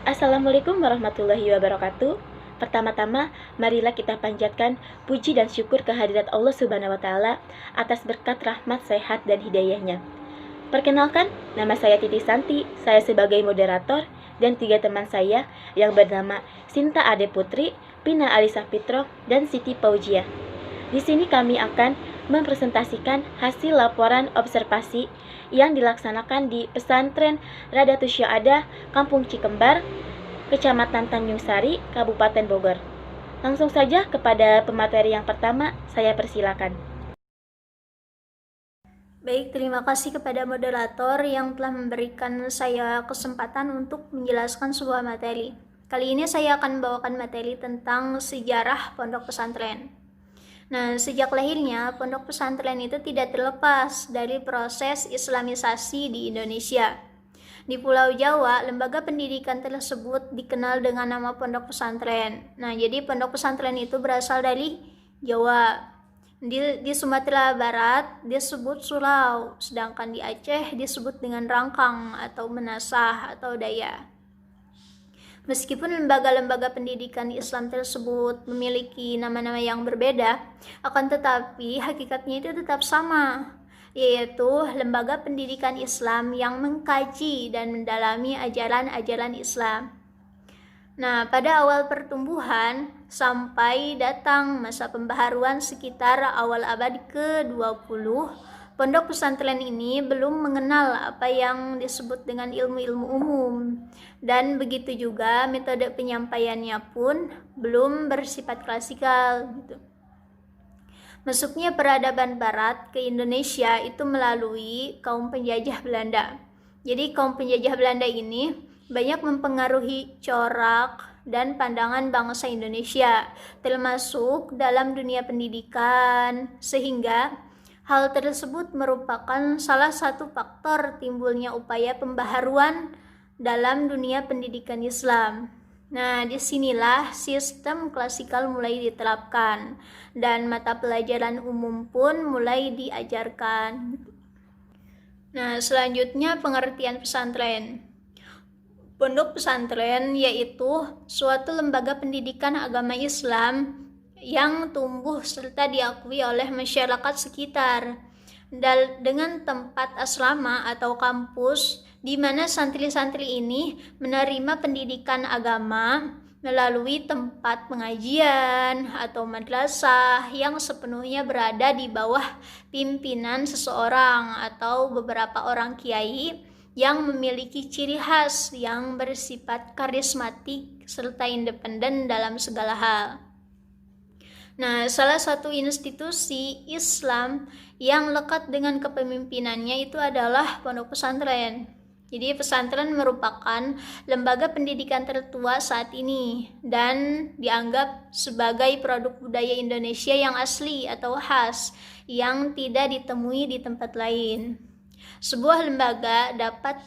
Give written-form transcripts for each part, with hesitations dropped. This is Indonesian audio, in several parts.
Assalamualaikum warahmatullahi wabarakatuh. Pertama-tama, marilah kita panjatkan puji dan syukur kehadirat Allah Subhanahu wa taala atas berkat rahmat, sehat dan hidayahnya. Perkenalkan, nama saya Titi Santi. Saya sebagai moderator dan 3 teman saya yang bernama Sinta Ade Putri, Pina Alisa Fitro, dan Siti Paujia. Di sini kami akan mempresentasikan hasil laporan observasi yang dilaksanakan di Pesantren Radatus Syahada, Kampung Cikembar, Kecamatan Tanjung Sari, Kabupaten Bogor. Langsung saja kepada pemateri yang pertama, saya persilakan. Baik, terima kasih kepada moderator yang telah memberikan saya kesempatan untuk menjelaskan sebuah materi. Kali ini saya akan membawakan materi tentang sejarah pondok pesantren. Nah, sejak lahirnya, pondok pesantren itu tidak terlepas dari proses islamisasi di Indonesia. Di Pulau Jawa, lembaga pendidikan tersebut dikenal dengan nama pondok pesantren. Nah, jadi pondok pesantren itu berasal dari Jawa. Di Sumatera Barat disebut Sulau, sedangkan di Aceh disebut dengan Rangkang atau Menasah atau Daya. Meskipun lembaga-lembaga pendidikan Islam tersebut memiliki nama-nama yang berbeda, akan tetapi hakikatnya itu tetap sama, yaitu lembaga pendidikan Islam yang mengkaji dan mendalami ajaran-ajaran Islam. Nah, pada awal pertumbuhan sampai datang masa pembaharuan sekitar awal abad ke-20, pondok pesantren ini belum mengenal apa yang disebut dengan ilmu-ilmu umum, dan begitu juga metode penyampaiannya pun belum bersifat klasikal gitu. Masuknya peradaban barat ke Indonesia itu melalui kaum penjajah Belanda. Jadi kaum penjajah Belanda ini banyak mempengaruhi corak dan pandangan bangsa Indonesia, termasuk dalam dunia pendidikan, sehingga hal tersebut merupakan salah satu faktor timbulnya upaya pembaharuan dalam dunia pendidikan Islam. Nah, disinilah sistem klasikal mulai diterapkan dan mata pelajaran umum pun mulai diajarkan. Nah, selanjutnya pengertian pesantren. Pondok pesantren yaitu suatu lembaga pendidikan agama Islam yang tumbuh serta diakui oleh masyarakat sekitar, dengan tempat asrama atau kampus di mana santri-santri ini menerima pendidikan agama melalui tempat pengajian atau madrasah yang sepenuhnya berada di bawah pimpinan seseorang atau beberapa orang kiai yang memiliki ciri khas yang bersifat karismatik serta independen dalam segala hal. Nah, salah satu institusi Islam yang lekat dengan kepemimpinannya itu adalah pondok pesantren. Jadi pesantren merupakan lembaga pendidikan tertua saat ini dan dianggap sebagai produk budaya Indonesia yang asli atau khas yang tidak ditemui di tempat lain. Sebuah lembaga dapat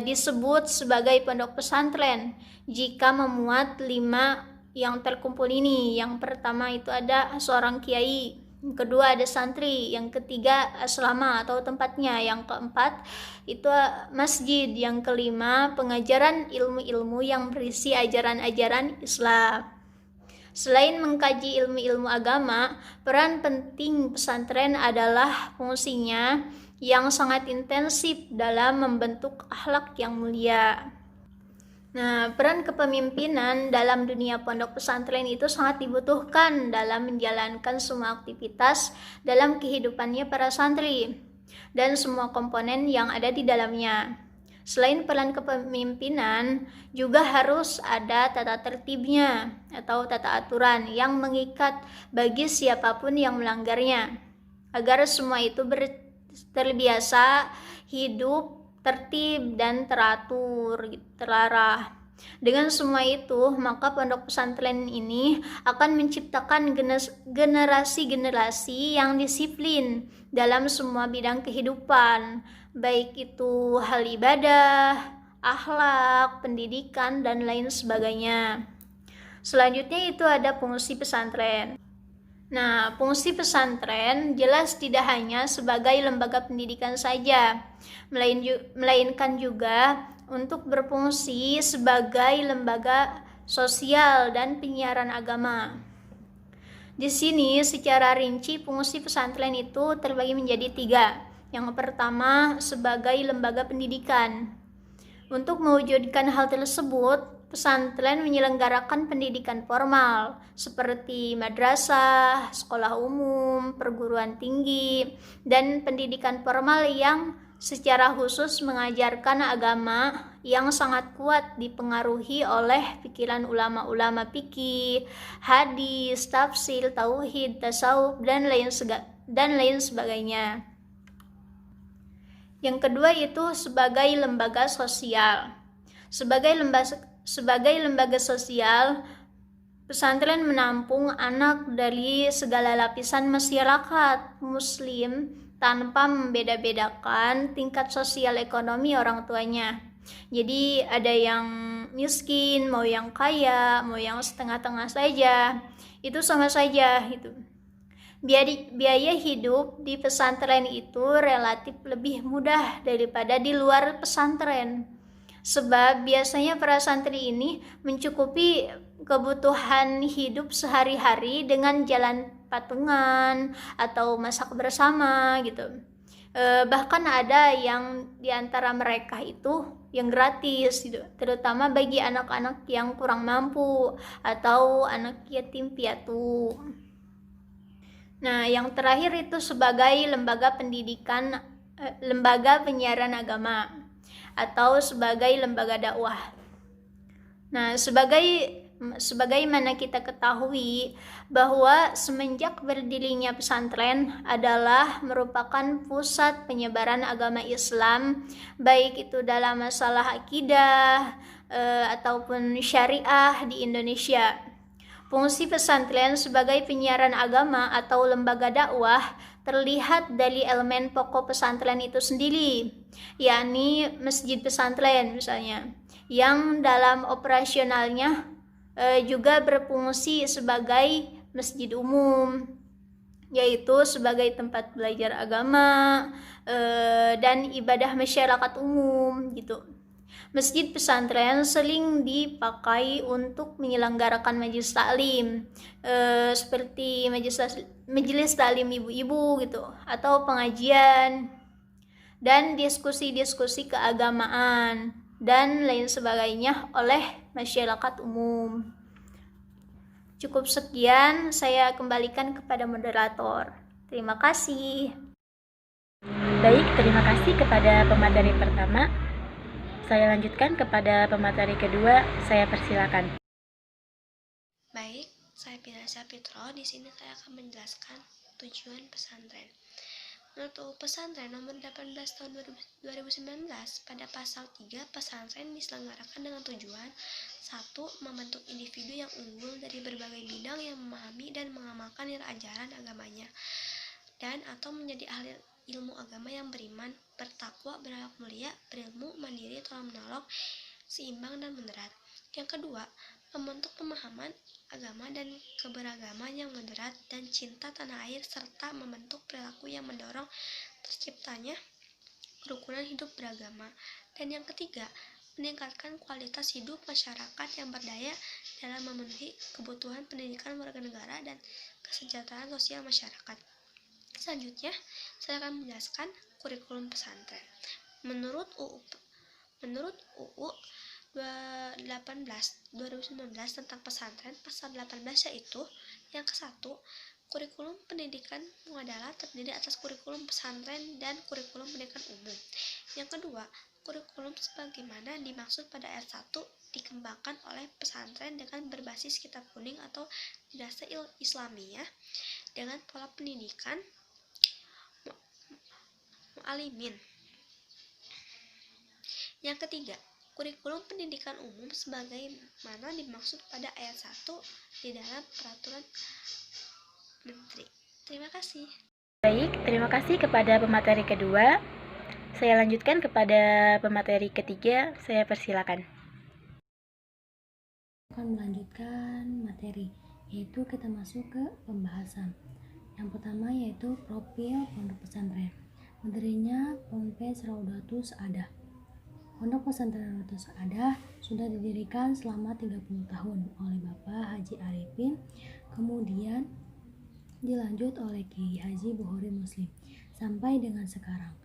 disebut sebagai pondok pesantren jika memuat 5 yang terkumpul ini. Yang pertama itu ada seorang kiai, yang kedua ada santri, yang ketiga asrama atau tempatnya, yang keempat itu masjid, yang kelima pengajaran ilmu-ilmu yang berisi ajaran-ajaran Islam. Selain mengkaji ilmu-ilmu agama, peran penting pesantren adalah fungsinya yang sangat intensif dalam membentuk akhlak yang mulia. Nah, peran kepemimpinan dalam dunia pondok pesantren itu sangat dibutuhkan dalam menjalankan semua aktivitas dalam kehidupannya para santri dan semua komponen yang ada di dalamnya. Selain peran kepemimpinan, juga harus ada tata tertibnya atau tata aturan yang mengikat bagi siapapun yang melanggarnya, agar semua itu terbiasa hidup tertib dan teratur, terarah. Dengan semua itu, maka pondok pesantren ini akan menciptakan generasi-generasi yang disiplin dalam semua bidang kehidupan, baik itu hal ibadah, akhlak, pendidikan, dan lain sebagainya. Selanjutnya itu ada fungsi pesantren. Nah, fungsi pesantren jelas tidak hanya sebagai lembaga pendidikan saja, melainkan juga untuk berfungsi sebagai lembaga sosial dan penyiaran agama. Di sini secara rinci fungsi pesantren itu terbagi menjadi 3. Yang pertama sebagai lembaga pendidikan. Untuk mewujudkan hal tersebut, pesantren menyelenggarakan pendidikan formal seperti madrasah, sekolah umum, perguruan tinggi, dan pendidikan formal yang secara khusus mengajarkan agama yang sangat kuat dipengaruhi oleh pikiran ulama-ulama fikih, hadis, tafsir, tauhid, tasawuf, dan lain sebagainya. Yang kedua itu sebagai lembaga sosial. Sebagai lembaga sosial, pesantren menampung anak dari segala lapisan masyarakat muslim tanpa membeda-bedakan tingkat sosial ekonomi orang tuanya. Jadi ada yang miskin, mau yang kaya, mau yang setengah-tengah saja, itu sama saja itu. Biaya hidup di pesantren itu relatif lebih mudah daripada di luar pesantren. Sebab biasanya para santri ini mencukupi kebutuhan hidup sehari-hari dengan jalan patungan atau masak bersama gitu. Bahkan ada yang diantara mereka itu yang gratis gitu, terutama bagi anak-anak yang kurang mampu atau anak yatim piatu. Nah, yang terakhir itu sebagai lembaga pendidikan, lembaga penyiaran agama atau sebagai lembaga dakwah. Nah, sebagaimana kita ketahui bahwa semenjak berdirinya pesantren adalah merupakan pusat penyebaran agama Islam, baik itu dalam masalah akidah ataupun syariah di Indonesia. Fungsi pesantren sebagai penyiaran agama atau lembaga dakwah terlihat dari elemen pokok pesantren itu sendiri, yakni masjid pesantren misalnya, yang dalam operasionalnya juga berfungsi sebagai masjid umum, yaitu sebagai tempat belajar agama dan ibadah masyarakat umum gitu. Masjid pesantren sering dipakai untuk menyelenggarakan majelis taklim, seperti majelis taklim ibu-ibu gitu, atau pengajian dan diskusi-diskusi keagamaan dan lain sebagainya oleh masyarakat umum. Cukup sekian, saya kembalikan kepada moderator. Terima kasih. Baik, terima kasih kepada pemateri pertama. Saya lanjutkan kepada pemateri kedua, saya persilakan. Baik, saya Pinasya Fitro. Di sini saya akan menjelaskan tujuan pesantren. Menurut UU Pesantren nomor 18 tahun 2019, pada pasal 3, pesantren diselenggarakan dengan tujuan 1. Membentuk individu yang unggul dari berbagai bidang yang memahami dan mengamalkan nilai ajaran agamanya dan atau menjadi ahli ilmu agama yang beriman, bertakwa, berakhlak mulia, berilmu, mandiri, tolong menolong, seimbang dan moderat. Yang kedua, membentuk pemahaman agama dan keberagaman yang moderat dan cinta tanah air serta membentuk perilaku yang mendorong terciptanya kerukunan hidup beragama. Dan yang ketiga, meningkatkan kualitas hidup masyarakat yang berdaya dalam memenuhi kebutuhan pendidikan warga negara dan kesejahteraan sosial masyarakat. Selanjutnya, saya akan menjelaskan kurikulum pesantren. Menurut UU 18/2019 tentang pesantren, pasal 18 yaitu yang ke-1, kurikulum pendidikan adalah terdiri atas kurikulum pesantren dan kurikulum pendidikan umum. Yang kedua, kurikulum sebagaimana dimaksud pada ayat 1 dikembangkan oleh pesantren dengan berbasis kitab kuning atau madrasah Islamiyah dengan pola pendidikan mu'alimin. Yang ketiga, kurikulum pendidikan umum sebagaimana dimaksud pada ayat 1 di dalam peraturan menteri. Terima kasih. Baik, terima kasih kepada pemateri kedua. Saya lanjutkan kepada pemateri ketiga, saya persilakan. Akan melanjutkan materi, yaitu kita masuk ke pembahasan. Yang pertama yaitu profil pondok pesantren. Materinya Ponpes Raudatus Adah. Pondok Pesantren Rodotus Sa'adah sudah didirikan selama 30 tahun oleh Bapak Haji Arifin, kemudian dilanjut oleh Kiai Haji Buhori Muslim sampai dengan sekarang.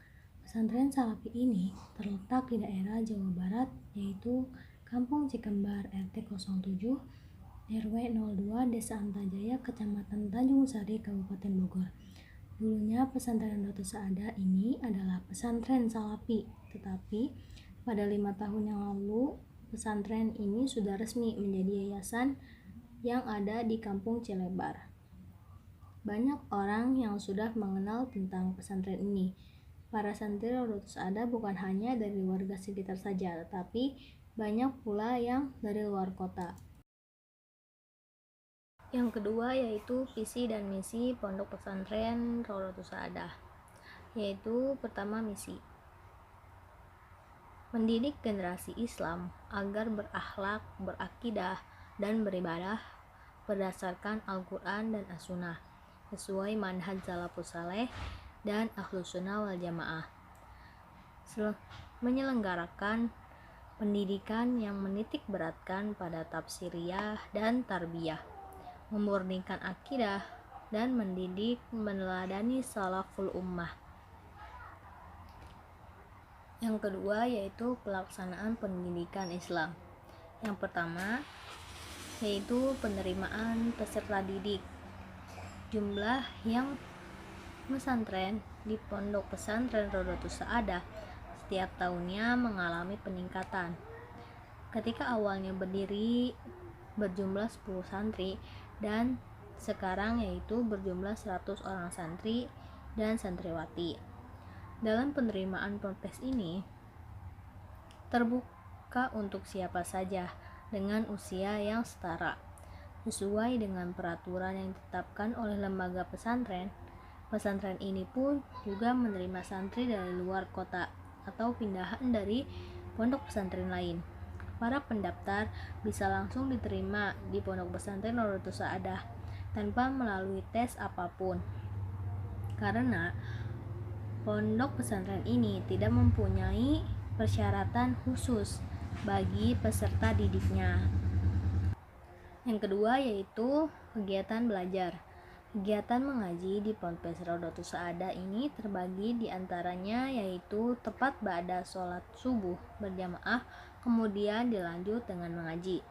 Pesantren Salafi ini terletak di daerah Jawa Barat, yaitu Kampung Cikembar RT 07 RW 02 Desa Antajaya, Kecamatan Tanjung Sari, Kabupaten Bogor. Dulunya pesantren Rodotus Sa'adah ini adalah pesantren Salafi, tetapi pada 5 tahun yang lalu pesantren ini sudah resmi menjadi yayasan yang ada di Kampung Cilebar. Banyak orang yang sudah mengenal tentang pesantren ini. Para santri Rodotus Sa'adah bukan hanya dari warga sekitar saja, tetapi banyak pula yang dari luar kota. Yang kedua yaitu visi dan misi Pondok Pesantren Rodotus Sa'adah, yaitu pertama misi mendidik generasi Islam agar berakhlak, berakidah, dan beribadah berdasarkan Al-Quran dan As-Sunnah sesuai manhaj salafus saleh dan Ahlus Sunnah wal Jamaah. Menyelenggarakan pendidikan yang menitik beratkan pada tafsiriyah dan tarbiyah, memurnikan akidah, dan mendidik meneladani salaful ummah. Yang kedua yaitu pelaksanaan pendidikan Islam. Yang pertama yaitu penerimaan peserta didik. Jumlah yang pesantren di Pondok Pesantren Rodotus Sa'adah setiap tahunnya mengalami peningkatan. Ketika awalnya berdiri berjumlah 10 santri dan sekarang yaitu berjumlah 100 orang santri dan santriwati. Dalam penerimaan ponpes ini terbuka untuk siapa saja dengan usia yang setara. Sesuai dengan peraturan yang ditetapkan oleh lembaga pesantren, pesantren ini pun juga menerima santri dari luar kota atau pindahan dari pondok pesantren lain. Para pendaftar bisa langsung diterima di Pondok Pesantren Rodotus Sa'adah tanpa melalui tes apapun. Karena pondok pesantren ini tidak mempunyai persyaratan khusus bagi peserta didiknya. Yang kedua yaitu kegiatan belajar. Kegiatan mengaji di Ponpes Rodotus Sa'adah ini terbagi di antaranya yaitu tepat ba'da sholat subuh berjamaah, kemudian dilanjut dengan mengaji.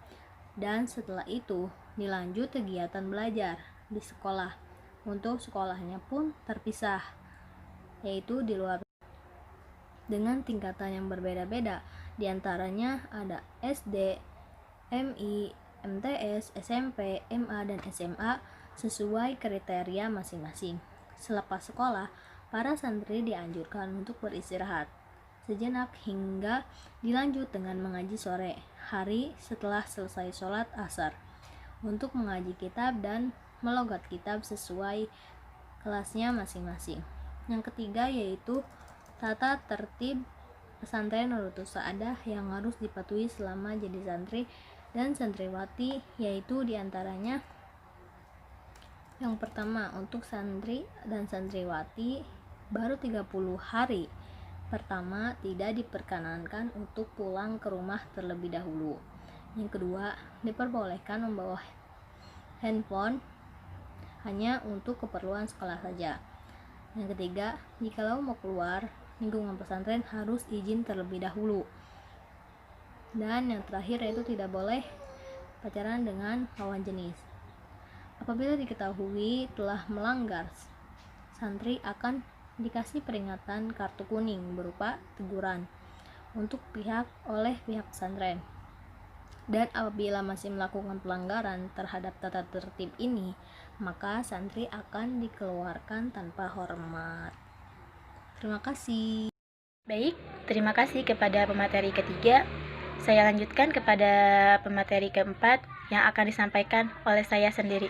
Dan setelah itu dilanjut kegiatan belajar di sekolah. Untuk sekolahnya pun terpisah, yaitu di luar dengan tingkatan yang berbeda-beda. Di antaranya ada SD, MI, MTS, SMP, MA, dan SMA sesuai kriteria masing-masing. Selepas sekolah, para santri dianjurkan untuk beristirahat sejenak hingga dilanjut dengan mengaji sore hari setelah selesai sholat asar untuk mengaji kitab dan melogat kitab sesuai kelasnya masing-masing. Yang ketiga yaitu tata tertib pesantren Rodotus Sa'adah yang harus dipatuhi selama jadi santri dan santriwati, yaitu diantaranya yang pertama untuk santri dan santriwati baru 30 hari pertama tidak diperkenankan untuk pulang ke rumah terlebih dahulu. Yang kedua, diperbolehkan membawa handphone hanya untuk keperluan sekolah saja. Yang ketiga, jikalau mau keluar lingkungan pesantren harus izin terlebih dahulu. Dan yang terakhir yaitu tidak boleh pacaran dengan lawan jenis. Apabila diketahui telah melanggar, santri akan dikasih peringatan kartu kuning berupa teguran oleh pihak pesantren. Dan apabila masih melakukan pelanggaran terhadap tata tertib ini, maka santri akan dikeluarkan tanpa hormat. Terima kasih. Baik, terima kasih kepada pemateri ketiga. Saya lanjutkan kepada pemateri keempat yang akan disampaikan oleh saya sendiri.